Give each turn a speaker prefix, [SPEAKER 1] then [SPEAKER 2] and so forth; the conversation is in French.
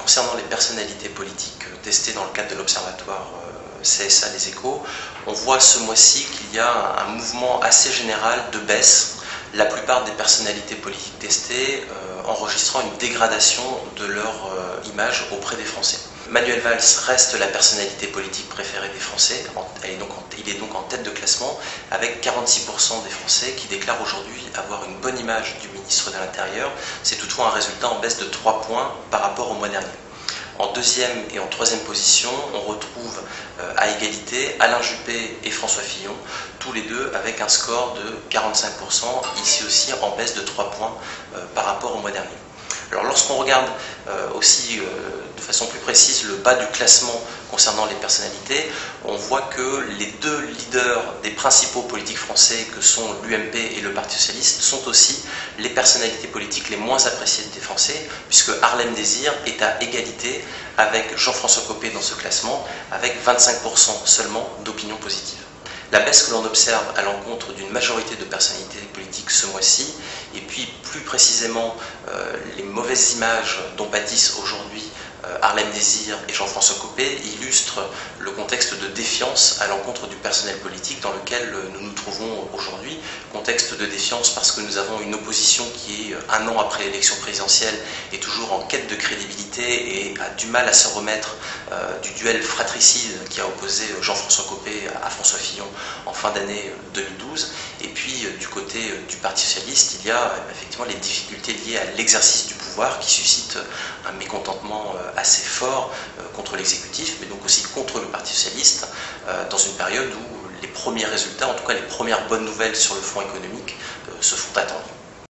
[SPEAKER 1] concernant les personnalités politiques testées dans le cadre de l'observatoire CSA Les Échos, on voit ce mois-ci qu'il y a un mouvement assez général de baisse. La plupart des personnalités politiques testées enregistrant une dégradation de leur image auprès des Français. Manuel Valls reste la personnalité politique préférée des Français, il est donc en tête de classement avec 46% des Français qui déclarent aujourd'hui avoir une bonne image du ministre de l'Intérieur. C'est toutefois un résultat en baisse de 3 points par rapport au mois dernier. En deuxième et en troisième position, on retrouve à égalité Alain Juppé et François Fillon, tous les deux avec un score de 45%, ici aussi en baisse de 3 points par rapport au mois dernier. Alors lorsqu'on regarde aussi de façon plus précise le bas du classement concernant les personnalités, on voit que les deux leaders des principaux politiques français que sont l'UMP et le Parti Socialiste sont aussi les personnalités politiques les moins appréciées des Français, puisque Harlem Désir est à égalité avec Jean-François Copé dans ce classement, avec 25% seulement d'opinion positive. La baisse que l'on observe à l'encontre d'une majorité de personnalités politiques ce mois-ci, et puis plus précisément les mauvaises images dont pâtissent aujourd'hui Harlem Désir et Jean-François Copé, illustrent le contexte de défiance à l'encontre du personnel politique dans lequel nous nous trouvons aujourd'hui. Contexte de défiance parce que nous avons une opposition qui, un an après l'élection présidentielle, est toujours en quête de crédibilité et a du mal à se remettre du duel fratricide qui a opposé Jean-François Copé à François Fillon en fin d'année 2012. Et puis du côté du Parti Socialiste, il y a effectivement les difficultés liées à l'exercice du pouvoir qui suscitent un mécontentement assez fort contre l'exécutif, mais donc aussi contre le Parti Socialiste, dans une période où les premiers résultats, en tout cas les premières bonnes nouvelles sur le front économique, se font attendre.